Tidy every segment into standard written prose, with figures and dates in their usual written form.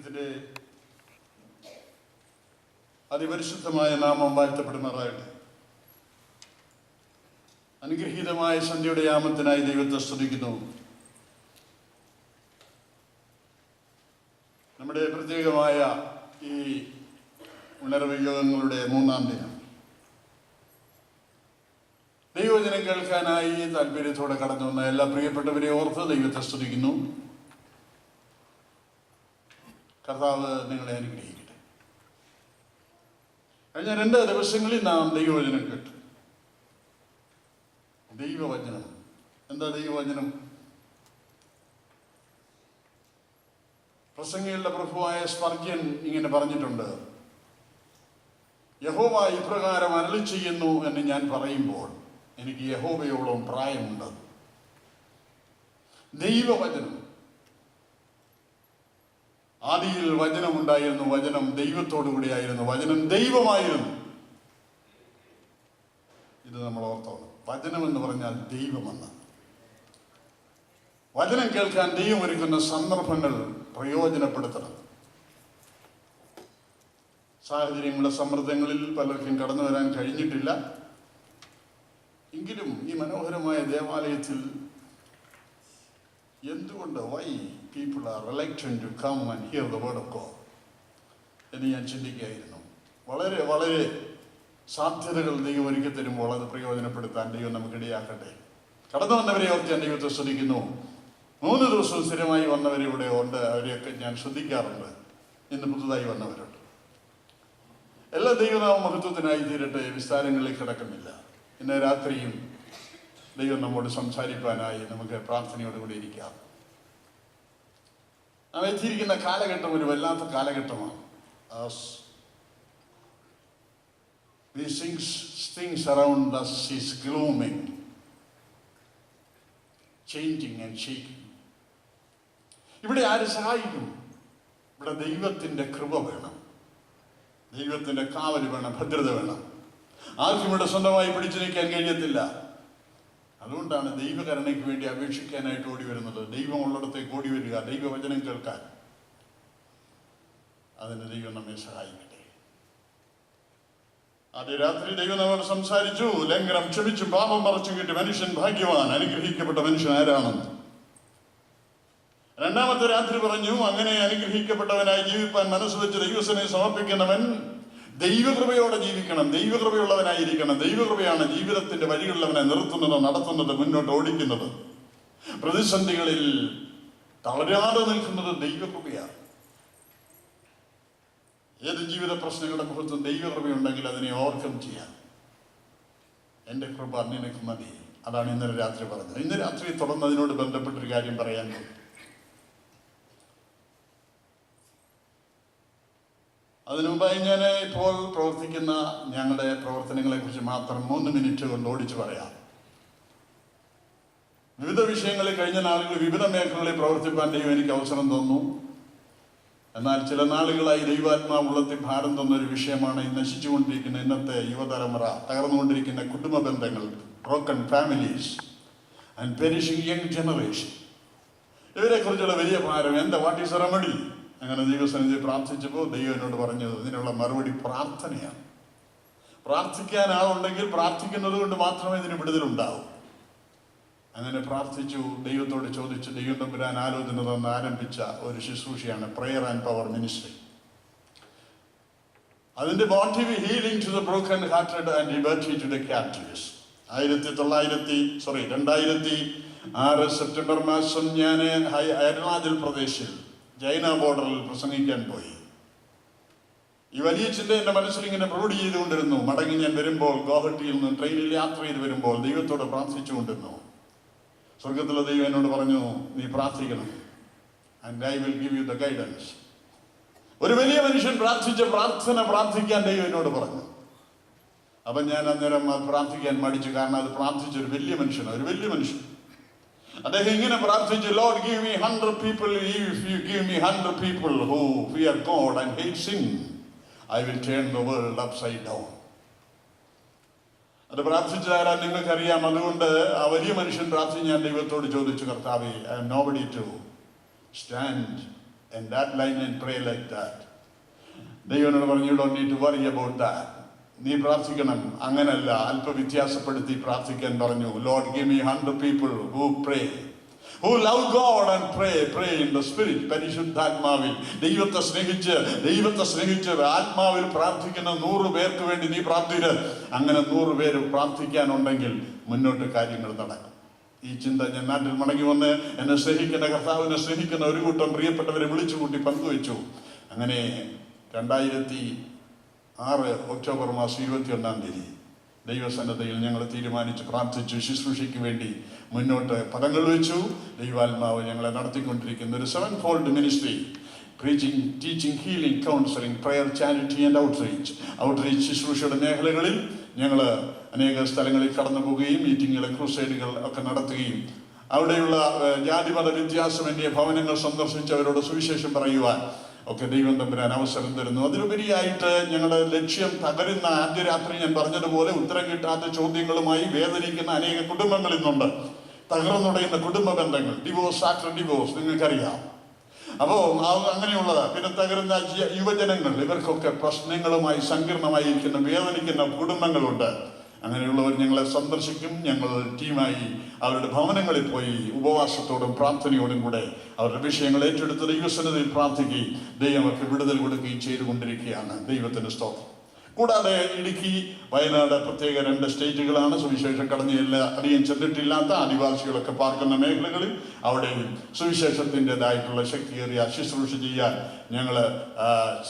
ദൈവത്തിൻ്റെ അതിപരിശുദ്ധമായ നാമം വാഴ്ത്തപ്പെടുന്നതായിട്ട്. അനുഗ്രഹീതമായ സന്ധ്യയുടെ യാമത്തിനായി ദൈവത്തെ സ്തുതിക്കുന്നു. നമ്മുടെ പ്രത്യേകമായ ഈ ഉണർവ് യോഗങ്ങളുടെ മൂന്നാം ദിനം ദൈവവചനം കേൾക്കാനായി താല്പര്യത്തോടെ കടന്നു വന്ന എല്ലാ പ്രിയപ്പെട്ടവരെ ഓർത്ത് ദൈവത്തെ സ്തുതിക്കുന്നു. കർത്താവ് നിങ്ങളെ അനുഗ്രഹിക്കട്ടെ. കഴിഞ്ഞ 2 ദിവസങ്ങളിൽ നാം ദൈവവചനം കേട്ടു. ദൈവവചനം എന്താ? ദൈവവചനം പ്രസംഗികളുടെ പ്രഭുവായ സ്പർജ്യൻ ഇങ്ങനെ പറഞ്ഞിട്ടുണ്ട്: യഹോവ ഇപ്രകാരം അരുളി ചെയ്യുന്നു എന്ന് ഞാൻ പറയുമ്പോൾ എനിക്ക് യഹോവയോളം പ്രായമുണ്ട്. ദൈവവചനം. ആദിയിൽ വചനമുണ്ടായിരുന്നു, വചനം ദൈവത്തോടുകൂടിയായിരുന്നു, വചനം ദൈവമായിരുന്നു. ഇത് നമ്മൾ ഓർത്തോണം. വചനം എന്ന് പറഞ്ഞാൽ ദൈവമെന്ന്. വചനം കേൾക്കാൻ ദൈവം ഒരുക്കുന്ന സന്ദർഭങ്ങൾ പ്രയോജനപ്പെടുത്തണം. സാഹചര്യങ്ങളുടെ സമ്മർദ്ദങ്ങളിൽ പലർക്കും കടന്നു വരാൻ കഴിഞ്ഞിട്ടില്ല. എങ്കിലും ഈ മനോഹരമായ ദേവാലയത്തിൽ എന്തുകൊണ്ട് why people are reluctant to come and hear the word of God എന്ന് ഞാൻ ചിന്തിക്കുകയായിരുന്നു. വളരെ വളരെ സാധ്യതകൾ ദൈവം ഒരുക്കി തരുമ്പോൾ അത് പ്രയോജനപ്പെടുത്താൻ ദൈവം നമുക്കിടയാക്കട്ടെ. കടന്നു വന്നവരെ ഓർത്ത് ഞാൻ ദൈവത്തെ ശ്രദ്ധിക്കുന്നു. 3 ദിവസവും സ്ഥിരമായി വന്നവരെ ഇവിടെ ഉണ്ട്. അവരെയൊക്കെ ഞാൻ ശ്രദ്ധിക്കാറുണ്ട്. ഇന്ന് പുതുതായി വന്നവരുണ്ട്. എല്ലാ ദൈവനാമ മഹത്വത്തിനായി തീരട്ടെ. വിസ്താരങ്ങളിലേക്ക് കിടക്കുന്നില്ല. ഇന്ന് രാത്രിയും ദൈവം നമ്മോട് സംസാരിക്കാനായി നമുക്ക് പ്രാർത്ഥനയോടുകൂടി ഇരിക്കാം. നാം എത്തിയിരിക്കുന്ന കാലഘട്ടം ഒരു വല്ലാത്ത കാലഘട്ടമാണ്. Things around us is glooming, changing and shaking. ഇവിടെ ആര് സഹായിക്കും? ഇവിടെ ദൈവത്തിൻ്റെ കൃപ വേണം, ദൈവത്തിൻ്റെ കാവൽ വേണം, ഭദ്രത വേണം. ആർക്കും ഇവിടെ സ്വന്തമായി പിടിച്ചു നിൽക്കാൻ കഴിയത്തില്ല. അതുകൊണ്ടാണ് ദൈവകരുണയ്ക്ക് വേണ്ടി അപേക്ഷിക്കാനായിട്ട് ഓടി വരുന്നത്. ദൈവം ഉള്ളിടത്തേക്ക് ഓടി വരിക, ദൈവവചനം കേൾക്കാൻ. അതിന് ദൈവം നമ്മെ സഹായിക്കട്ടെ. ആദ്യ രാത്രി ദൈവം നമ്മോട് സംസാരിച്ചു. ലംഘനം ക്ഷമിച്ചും പാപം മറച്ചും കിട്ടി മനുഷ്യൻ ഭാഗ്യവാൻ, അനുഗ്രഹിക്കപ്പെട്ട മനുഷ്യൻ ആരാണെന്ന്. രണ്ടാമത്തെ രാത്രി പറഞ്ഞു, അങ്ങനെ അനുഗ്രഹിക്കപ്പെട്ടവനായി ജീവിപ്പാൻ മനസ്സ് വെച്ച് ദൈവസനെ സമർപ്പിക്കുന്നവൻ ദൈവകൃപയോടെ ജീവിക്കണം, ദൈവകൃപയുള്ളവനായിരിക്കണം. ദൈവകൃപയാണ് ജീവിതത്തിന്റെ വഴികളിൽ അവനെ നിർത്തുന്നത്, നടത്തുന്നത്, മുന്നോട്ട് ഓടിക്കുന്നത്. പ്രതിസന്ധികളിൽ തളരാതെ നിൽക്കുന്നത് ദൈവകൃപയാണ്. ഏത് ജീവിത പ്രശ്നങ്ങളുടെ മുഖത്തും ദൈവകൃപയുണ്ടെങ്കിൽ അതിനെ ഓവർകം ചെയ്യാം. എൻ്റെ കൃപ നിനക്ക് മതി. അതാണ് ഇന്നലെ രാത്രി പറഞ്ഞത്. ഇന്ന് രാത്രി തുടർന്ന് അതിനോട് ബന്ധപ്പെട്ടൊരു കാര്യം പറയാൻ പോകും. അതിനു മുമ്പായി ഞാൻ ഇപ്പോൾ പ്രവർത്തിക്കുന്ന ഞങ്ങളുടെ പ്രവർത്തനങ്ങളെ കുറിച്ച് മാത്രം 3 മിനിറ്റ് കൊണ്ട് ഓടിച്ചു പറയാം. വിവിധ വിഷയങ്ങളിൽ കഴിഞ്ഞ നാളുകൾ വിവിധ മേഖലകളിൽ പ്രവർത്തിപ്പാൻ ദൈവം എനിക്ക് അവസരം തന്നു. എന്നാൽ ചില നാളുകളായി ദൈവാത്മാവുള്ളത്തിൽ ഭാരം തന്നൊരു വിഷയമാണ് ഈ നശിച്ചുകൊണ്ടിരിക്കുന്ന ഇന്നത്തെ യുവതലമുറ, തകർന്നുകൊണ്ടിരിക്കുന്ന കുടുംബ ബന്ധങ്ങൾ, broken families and perishing young generation. ഇവരെക്കുറിച്ചുള്ള വലിയ ഭാരം. What is a remedy? അങ്ങനെ ദൈവസന്നിധി പ്രാർത്ഥിച്ചപ്പോൾ ദൈവം എന്നോട് പറഞ്ഞത് ഇതിനുള്ള മറുപടി പ്രാർത്ഥനയാണ്. പ്രാർത്ഥിക്കാൻ ആളുണ്ടെങ്കിൽ പ്രാർത്ഥിക്കുന്നത് കൊണ്ട് മാത്രമേ ഇതിന് വിടുതലുണ്ടാവും. അങ്ങനെ പ്രാർത്ഥിച്ചു, ദൈവത്തോട് ചോദിച്ചു. ദൈവം തമ്പുരാൻ ആലോചന തന്ന് ആരംഭിച്ച ഒരു ശുശ്രൂഷയാണ് പ്രയർ ആൻഡ് പവർ മിനിസ്ട്രി. അതിന്റെ motive healing to the broken hearted and liberty to the captives. 2006 September മാസം ഞാൻ അരുണാചൽ പ്രദേശിൽ ചൈന ബോർഡറിൽ പ്രസംഗിക്കാൻ പോയി. ഈ വലിയ ചിന്ത എൻ്റെ മനസ്സിൽ ഇങ്ങനെ പ്രൗഢി ചെയ്തുകൊണ്ടിരുന്നു. മടങ്ങി ഞാൻ വരുമ്പോൾ ഗോഹട്ടിയിൽ നിന്ന് ട്രെയിനിൽ യാത്ര ചെയ്ത് വരുമ്പോൾ ദൈവത്തോട് പ്രാർത്ഥിച്ചുകൊണ്ടിരുന്നു. സ്വർഗത്തിലെ ദൈവം എന്നോട് പറഞ്ഞു, നീ പ്രാർത്ഥിക്കണം, and I will give you the guidance. ഒരു വലിയ മനുഷ്യൻ പ്രാർത്ഥിച്ച പ്രാർത്ഥന പ്രാർത്ഥിക്കാൻ ദൈവം എന്നോട് പറഞ്ഞു. അപ്പം ഞാൻ അന്നേരം പ്രാർത്ഥിക്കാൻ മടിച്ചു. കാരണം അത് പ്രാർത്ഥിച്ചൊരു വലിയ മനുഷ്യനാണ്, ഒരു വലിയ മനുഷ്യൻ. അദ്ദേഹം ഇങ്ങനെ പ്രാർത്ഥിച്ചു, Lord, give me 100 people. If you give me 100 people who fear God and hate sin, I will turn the world upside down. അത് പ്രാർത്ഥിച്ചാരാ നിങ്ങൾക്കറിയാം. അതുകൊണ്ട് ആ വലിയ മനുഷ്യൻ പ്രാർത്ഥിച്ച് ഞാൻ ദൈവത്തോട് ചോദിച്ചു, കർത്താവേ, I am nobody to stand in that line and pray like that. ദൈവനോട് പറഞ്ഞു, you don't need to worry about that. നീ പ്രാർത്ഥിക്കണം, അങ്ങനല്ല, അല്പ വ്യത്യാസപ്പെടുത്തി പ്രാർത്ഥിക്കാൻ പറഞ്ഞു. Lord, give me 100 people who pray, who love God and pray in the spirit. പരിശുദ്ധാത്മാവിൽ ദൈവത്തെ സ്നേഹിച്ച് ആത്മാവിൽ പ്രാർത്ഥിക്കുന്ന 100 പേർക്ക് വേണ്ടി നീ പ്രാർത്ഥിക്കുക. അങ്ങനെ 100 പേര് പ്രാർത്ഥിക്കാനുണ്ടെങ്കിൽ മുന്നോട്ട് കാര്യങ്ങൾ നടക്കും. ഈ ചിന്ത ഞാൻ നാട്ടിൽ മടങ്ങി വന്ന് എന്നെ സ്നേഹിക്കുന്ന, കർത്താവിനെ സ്നേഹിക്കുന്ന ഒരു കൂട്ടം പ്രിയപ്പെട്ടവരെ വിളിച്ചു കൂട്ടി പങ്കുവെച്ചു. അങ്ങനെ 2006 ഒക്ടോബർ മാസം 21-ാം തീയതി ദൈവസന്നദ്ധയിൽ ഞങ്ങൾ തീരുമാനിച്ച് പ്രാർത്ഥിച്ചു. ശുശ്രൂഷയ്ക്ക് വേണ്ടി മുന്നോട്ട് പദങ്ങൾ വെച്ചു. ദൈവാത്മാവ് ഞങ്ങളെ നടത്തിക്കൊണ്ടിരിക്കുന്ന ഒരു 7-fold ministry: preaching, teaching, healing, counseling, prayer, charity and outreach. ശുശ്രൂഷയുടെ മേഖലകളിൽ ഞങ്ങൾ അനേക സ്ഥലങ്ങളിൽ കടന്നു പോവുകയും മീറ്റിങ്ങുകൾ, ക്രൂസൈഡുകൾ ഒക്കെ നടത്തുകയും അവിടെയുള്ള ജാതിമത വ്യത്യാസമന്യേ ഭവനങ്ങൾ സന്ദർശിച്ച് അവരോട് സുവിശേഷം പറയുവാൻ ഒക്കെ ദൈവം തമ്പുരാൻ അവസരം തരുന്നു. അതിലുപരിയായിട്ട് ഞങ്ങളുടെ ലക്ഷ്യം, തകരുന്ന, ആദ്യ രാത്രി ഞാൻ പറഞ്ഞതുപോലെ ഉത്തരം കിട്ടാത്ത ചോദ്യങ്ങളുമായി വേദനിക്കുന്ന അനേക കുടുംബങ്ങൾ ഇന്നുണ്ട്. തകർന്നുടയുന്ന കുടുംബ ബന്ധങ്ങൾ, ഡിവോഴ്സ് ആഫ്റ്റർ ഡിവോഴ്സ്, നിങ്ങൾക്കറിയാം. അപ്പോൾ അങ്ങനെയുള്ള പിന്നെ തകരുന്ന യുവജനങ്ങൾ, ഇവർക്കൊക്കെ പ്രശ്നങ്ങളുമായി സങ്കീർണമായിരിക്കുന്ന വേദനിക്കുന്ന കുടുംബങ്ങളുണ്ട്. അങ്ങനെയുള്ളവർ ഞങ്ങളെ സന്ദർശിക്കും. ഞങ്ങൾ ടീമായി അവരുടെ ഭവനങ്ങളിൽ പോയി ഉപവാസത്തോടും പ്രാർത്ഥനയോടും കൂടെ അവരുടെ വിഷയങ്ങൾ ഏറ്റെടുത്ത് ദൈവസന്നിധിയിൽ പ്രാർത്ഥിക്കുകയും ദൈവം അവർക്ക് വിടുതൽ കൊടുക്കുകയും ചെയ്തുകൊണ്ടിരിക്കുകയാണ്. ദൈവത്തിന് സ്തോത്രം. കൂടാതെ ഇടുക്കി, വയനാട് പ്രത്യേക 2 സ്റ്റേറ്റുകളാണ്. സുവിശേഷം കടന്ന് അധികം ചെന്നിട്ടില്ലാത്ത ആദിവാസികളൊക്കെ പാർക്കുന്ന മേഖലകളിൽ അവിടെയും സുവിശേഷത്തിൻ്റെതായിട്ടുള്ള ശക്തിയേറിയ ശുശ്രൂഷ ചെയ്യാൻ ഞങ്ങൾ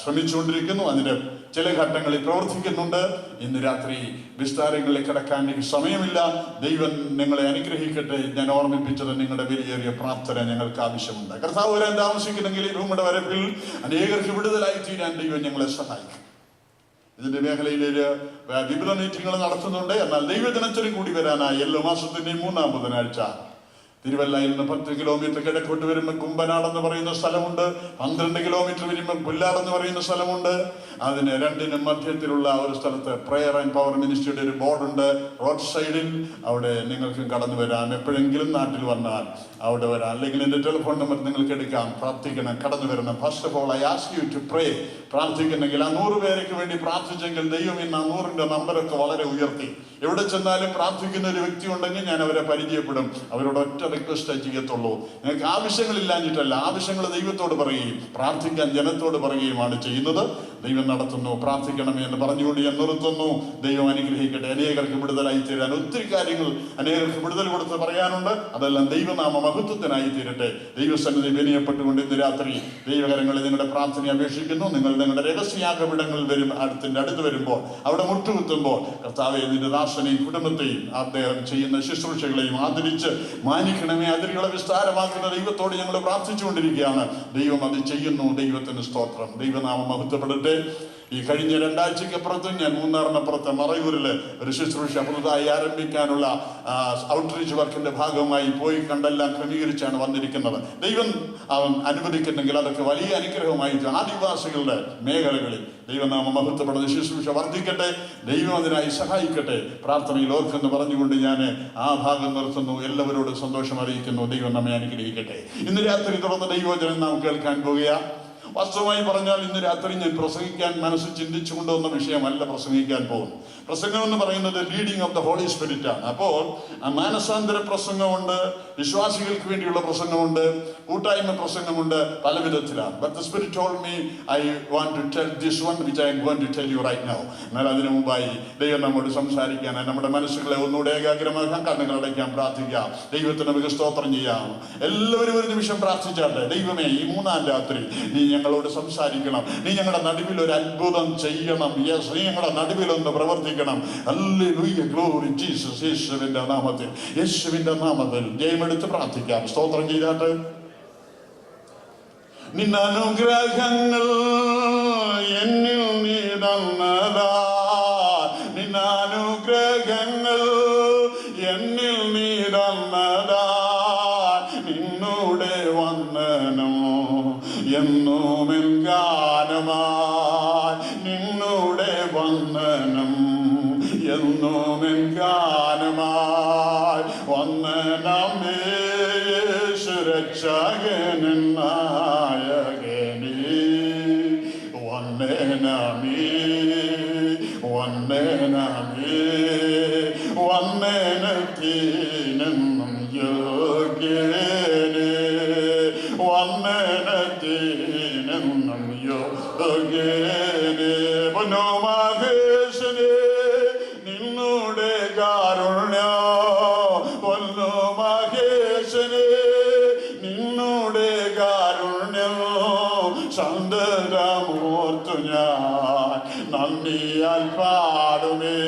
ശ്രമിച്ചുകൊണ്ടിരിക്കുന്നു. അതിൻ്റെ ചില ഘട്ടങ്ങളിൽ പ്രവർത്തിക്കുന്നുണ്ട്. ഇന്ന് രാത്രി വിസ്താരങ്ങളിൽ കിടക്കാൻ എനിക്ക് സമയമില്ല. ദൈവം നിങ്ങളെ അനുഗ്രഹിക്കട്ടെ. ഞാൻ ഓർമ്മിപ്പിച്ചത് നിങ്ങളുടെ വിലയേറിയ പ്രാർത്ഥന ഞങ്ങൾക്ക് ആവശ്യമുണ്ട്. കർത്താവ് വരാൻ താമസിക്കുന്നെങ്കിൽ ഈ ഭൂമിയുടെ വരപ്പിൽ അനേകർക്ക് വിടുതലായി തീരാൻ ദൈവം ഞങ്ങളെ സഹായിക്കും. ഇതിന്റെ മേഖലയിൽ വിപുല മീറ്റിങ്ങുകൾ നടത്തുന്നുണ്ട്. എന്നാൽ ദൈവദിനത്തിന് കൂടി വരാനായി എല്ലാ മാസത്തിന്റെയും 3-ാം ബുധനാഴ്ച തിരുവല്ലയിൽ നിന്ന് 10 കിലോമീറ്റർ കിഴക്കോട്ട് വരുമ്പോൾ കുമ്പനാട് എന്ന് പറയുന്ന സ്ഥലമുണ്ട്. 12 കിലോമീറ്റർ വരുമ്പോൾ പുല്ലാട് എന്ന് പറയുന്ന സ്ഥലമുണ്ട്. അതിന് 2-നും മധ്യത്തിലുള്ള ഒരു സ്ഥലത്ത് പ്രയർ ആൻഡ് പവർ മിനിസ്ട്രിയുടെ ഒരു ബോർഡുണ്ട് റോഡ് സൈഡിൽ. അവിടെ നിങ്ങൾക്കും കടന്നു വരാം. എപ്പോഴെങ്കിലും നാട്ടിൽ വന്നാൽ അവിടെ വരാം. അല്ലെങ്കിൽ എൻ്റെ ടെലിഫോൺ നമ്പർ നിങ്ങൾക്ക് എടുക്കാം. പ്രാർത്ഥിക്കണം, കടന്നു വരണം. First of all I ask you to pray. പ്രാർത്ഥിക്കുന്നെങ്കിൽ ആ 100 പേർക്ക് വേണ്ടി പ്രാർത്ഥിച്ചെങ്കിൽ ദൈവം ഇന്ന് ആ 100ന്റെ നമ്പറൊക്കെ വളരെ ഉയർത്തി. എവിടെ ചെന്നാലും പ്രാർത്ഥിക്കുന്ന ഒരു വ്യക്തി ഉണ്ടെങ്കിൽ ഞാൻ അവരെ പരിചയപ്പെടും. അവരോട് ഒറ്റ റിക്വസ്റ്റേ ചെയ്യത്തുള്ളൂ. നിങ്ങൾക്ക് ആവശ്യങ്ങളില്ലാഞ്ഞിട്ടല്ല, ആവശ്യങ്ങൾ ദൈവത്തോട് പറയുകയും പ്രാർത്ഥിക്കാൻ ജനത്തോട് പറയുകയുമാണ് ചെയ്യുന്നത്. ദൈവം നടത്തുന്നു. പ്രാർത്ഥിക്കണമേ എന്ന് പറഞ്ഞുകൊണ്ട് ഞാൻ നിർത്തുന്നു. ദൈവം അനുഗ്രഹിക്കട്ടെ. അനേകർക്ക് വിടുതലായി തീരാൻ ഒത്തിരി കാര്യങ്ങൾ അനേകർക്ക് വിടുതൽ കൊടുത്ത് പറയാനുണ്ട്. അതെല്ലാം ദൈവനാമ മഹത്വത്തിനായി തീരട്ടെ. ദൈവസന്നിധി വിനയപ്പെട്ടുകൊണ്ട് ഇന്ന് രാത്രി ദൈവകരങ്ങളിൽ നിങ്ങളുടെ പ്രാർത്ഥന അപേക്ഷിക്കുന്നു. നിങ്ങളുടെ രഹസ്യാകവിടങ്ങളിൽ അടുത്ത് വരുമ്പോൾ, അവിടെ മുട്ടുകുത്തുമ്പോൾ, കർത്താവെ നിന്റെ ദാസനെയും കുടുംബത്തെയും അദ്ദേഹം ചെയ്യുന്ന ശുശ്രൂഷകളെയും ആദരിച്ച് മാനിക്കണമേ. അതിരുകളെ വിസ്താരമാക്കുന്ന ദൈവത്തോട് ഞങ്ങൾ പ്രാർത്ഥിച്ചുകൊണ്ടിരിക്കുകയാണ്. ദൈവം അത് ചെയ്യുന്നു. ദൈവത്തിന് സ്തോത്രം. ദൈവനാമം മഹത്വപ്പെടട്ടെ. ഈ കഴിഞ്ഞ 2 ആഴ്ചയ്ക്കപ്പുറത്തും ഞാൻ മൂന്നാറിനപ്പുറത്ത് മറയൂരില് ഒരു ശുശ്രൂഷ പുതുതായി ആരംഭിക്കാനുള്ള ഔട്ട്റീച്ച് വർക്കിന്റെ ഭാഗമായി പോയി കണ്ടെല്ലാം ക്രമീകരിച്ചാണ് വന്നിരിക്കുന്നത്. ദൈവം അനുവദിക്കുന്നെങ്കിൽ അതൊക്കെ വലിയ അനുഗ്രഹമായി ആദിവാസികളുടെ മേഖലകളിൽ ദൈവനാമം മഹത്വപ്പെടുന്ന ശുശ്രൂഷ വർദ്ധിക്കട്ടെ. ദൈവം അതിനായി സഹായിക്കട്ടെ. പ്രാർത്ഥനയിൽ ഓർക്കെന്ന് പറഞ്ഞുകൊണ്ട് ഞാൻ ആ ഭാഗം നിർത്തുന്നു. എല്ലാവരോടും സന്തോഷം അറിയിക്കുന്നു. ദൈവം നമ്മെ അനുഗ്രഹിക്കട്ടെ. ഇന്ന് രാത്രി തുറന്ന ദൈവവചനം നാം കേൾക്കാൻ പോകുകയാണ്. വാസ്തവമായി പറഞ്ഞാൽ ഇന്ന് രാത്രി ഞാൻ പ്രസംഗിക്കാൻ മനസ്സ് ചിന്തിച്ചു കൊണ്ടുവന്ന വിഷയമല്ല പ്രസംഗിക്കാൻ പോകുന്നു. പ്രസംഗം എന്ന് പറയുന്നത് leading of the holy spirit ആണ്. അപ്പോൾ മാനസാന്തര പ്രസംഗമുണ്ട്, വിശ്വാസികൾക്ക് വേണ്ടിയുള്ള പ്രസംഗമുണ്ട്, കൂട്ടായ്മ പ്രസംഗമുണ്ട്, പല വിധത്തിലാണ്. But the Spirit told me I want to tell this one which I am going to tell you right now. എന്നാൽ അതിനു മുമ്പായി ദൈവം നമ്മോട് സംസാരിക്കാൻ, നമ്മുടെ മനസ്സുകളെ ഒന്നുകൂടെ ഏകാഗ്രമാക്കാൻ, കണ്ണുകൾ അടയ്ക്കാൻ, പ്രാർത്ഥിക്കാം. ദൈവത്തിന് നമുക്ക് സ്തോത്രം ചെയ്യാം. എല്ലാവരും ഒരു നിമിഷം പ്രാർത്ഥിച്ചാട്ടെ. ദൈവമേ, ഈ 3-ാം രാത്രി നീ ഞങ്ങളോട് സംസാരിക്കണം. നീ ഞങ്ങളുടെ നടുവിൽ ഒരു അത്ഭുതം ചെയ്യണം. യെസ്, നീ ഞങ്ങളുടെ നടുവിൽ ഒന്ന് പ്രവർത്തിക്കണം. Hallelujah, glory Jesus. യേശുവിന്റെ നാമത്തിൽ ജയമെടുത്ത് പ്രാർത്ഥിക്കാം. സ്തോത്രം ചെയ്താട്ടെ. നിന്നനുഗ്രഹങ്ങൾ എന്നിൽ നീ തന്നതാ, നിന്നനുഗ്രഹങ്ങൾ എന്നിൽ നീ തന്നതാ, നിന്നൂടെ വന്ദനം എന്നുമെൻ ഗാനമായി, നിന്നൂടെ വന്ദനം എന്നുമെൻ ഗാനമായി. വന്ദനമേ യേശു രക്ഷകൻ നായകേ, വന്ദനമേ വന്ദനത്തിനെന്നും യോഗ്യനേ വന്ദനത്തിനെന്നും യോഗ്യനേ പൊന്നോ മഹേശനേ നിന്നുടെ കാരുണ്യം പൊന്നോ മഹേശനേ നിന്നുടെ കാരുണ്യം സന്തതമോർത്തു ഞാൻ നന്ദിയാൽ പാടുമേ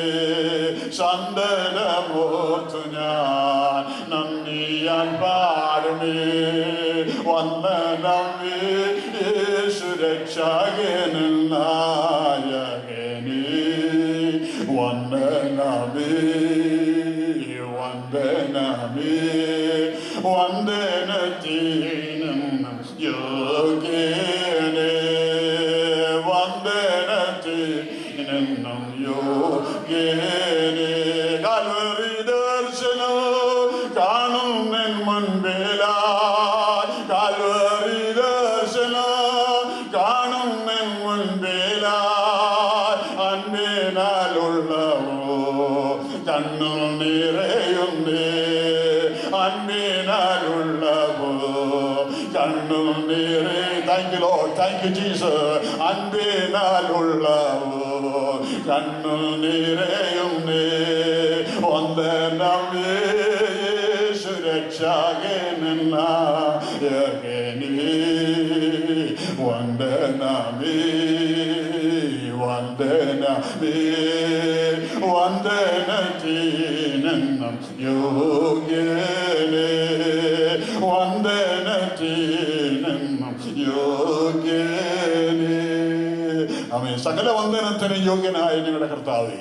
സന്തതമോർത്തു ഞാൻ നന്ദിയാൽ പാടുമേ വന്ദനമേ യേശു രക്ഷകനിൽ നായകനേ വന്ദനമേ വന്ദനമേ വന്ദനത്തിനും യോഗ്യനേ വന്ദനത്തിനും യോഗ്യനേ കാൽവരി ദർശനം കാണുന്നെൻ മുൻപിലായി കാൽവരി ദർശനം കാണുന്നെൻ മുൻപിലായി അൻപിനാലുള്ളവോ കണ്ണു നിറയുന്നേ അൻപിനാലുള്ളവോ കണ്ണു നിറേ thank you Lord thank you Jesus അൻപിനാലുള്ളവോ കണ്ണു നിറയുന്നേ വന്ദനമേ യേശു രക്ഷകനിൽ നായകനേ വന്ദനമേ വന്ദനമേ വന്ദനത്തിനെന്നും യോഗ്യനേ വന്ദനത്തിനെന്നും യോഗ്യനേ ആമേൻ. സകല വന്ദനത്തിനും യോഗ്യനായ ഞങ്ങളുടെ കർത്താവേ,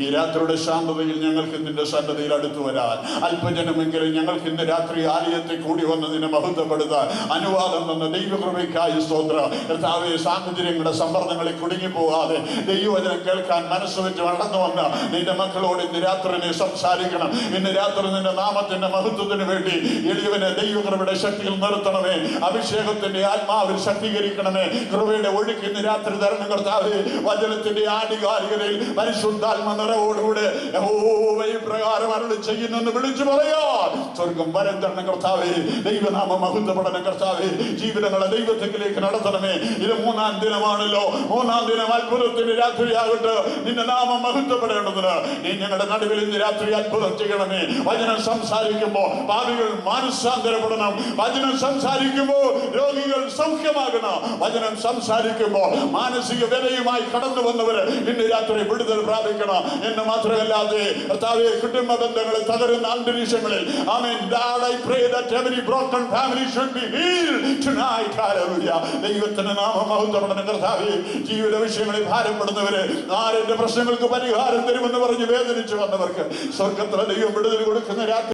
ഈ രാത്രിയുടെ ശാന്തതയിൽ ഞങ്ങൾക്ക് നിന്റെ സന്നദ്ധയിൽ അടുത്തു വരാൻ അല്പജനമെങ്കിലും ഞങ്ങൾക്ക് ഇന്ന് രാത്രി ആലയത്തിൽ കൂടി വന്ന് നിന്നെ മഹത്വപ്പെടുത്താൻ അനുവാദം തന്ന ദൈവകൃപയ്ക്കായി സ്തോത്രം. കർത്താവേ, സാഹചര്യങ്ങളുടെ സമ്മർദ്ദങ്ങളിൽ കുടുങ്ങിപ്പോകാതെ ദൈവവചനം കേൾക്കാൻ മനസ്സ് വെച്ച് വളർന്നു വന്ന നിന്റെ മക്കളോട് ഇന്ന് രാത്രി നീ സംസാരിക്കണം. ഇന്ന് രാത്രി നിന്റെ നാമത്തിന്റെ മഹത്വത്തിന് വേണ്ടി എളിയവനെ ദൈവകൃപയുടെ ശക്തിയിൽ നിർത്തണമേ. അഭിഷേകത്തിന്റെ ആത്മാവിൽ ശക്തീകരിക്കണമേ. കൃപയുടെ ഒഴുക്ക് ഇന്ന് രാത്രി തരണം കർത്താവേ. വചനത്തിന്റെ ആധികാരികതയിൽ പരിശുദ്ധാത്മ നിറവോടുകൂടെ യഹോവ ഇപ്രകാരം അരുളി ചെയ്യുന്നെന്ന് വിളിച്ചു പറയാൻ സ്വർഗം വരം തരണം കർത്താവേ. ദൈവനാമ മഹത്വപ്പെടണം കർത്താവേ. ജീവിതങ്ങളെ ദൈവത്തിലേക്ക് നടത്തണമേ. ഇത് 3-ാം ദിനമാണല്ലോ. 3-ാം ദിനം അത്ഭുതത്തിന്റെ രാത്രിയാകട്ടെ. നിന്റെ നാമം മഹത്വപ്പെടേണ്ടതിന് നീ ഞങ്ങളുടെ നടുവിൽ ഇന്ന് രാത്രി അത്ഭുതം ചെയ്യണമേ. വചനം സംസാരിക്കുമ്പോൾ പാപികൾ മാനസാന്തരപ്പെടണം. വചനം സംസാരിക്കുമ്പോൾ രോഗികൾ സൗഖ്യമാകണം. വചനം സംസാരിക്കുമ്പോൾ മാനസിക വ്യതയുമായി കടന്നു വന്നവര് ഇന്ന് രാത്രി വിടുതൽ പ്രാപിക്കണം. എന്ന് മാത്രമല്ലാതെ കർത്താവേ, കുടുംബ ബന്ധങ്ങളെ തകരുന്ന അന്തരീക്ഷങ്ങളിൽ ആമേൻ, God, I pray that every broken family should be healed tonight. Hallelujah. ദൈവത്തിന്റെ നാമം മഹത്വപ്പെടണം കർത്താവേ. ജീവിത വിഷയങ്ങളിൽ ഭാരപ്പെടുന്നവര്, ആരെന്റെ പ്രശ്നങ്ങൾക്ക് പരിഹാരം തരുമെന്ന് പറഞ്ഞ് വേദനിച്ചു വന്നവർക്ക് സ്വർഗ്ഗത്തിലെ ദൈവം വിടുതൽ കൊടുക്കുന്ന രാത്രി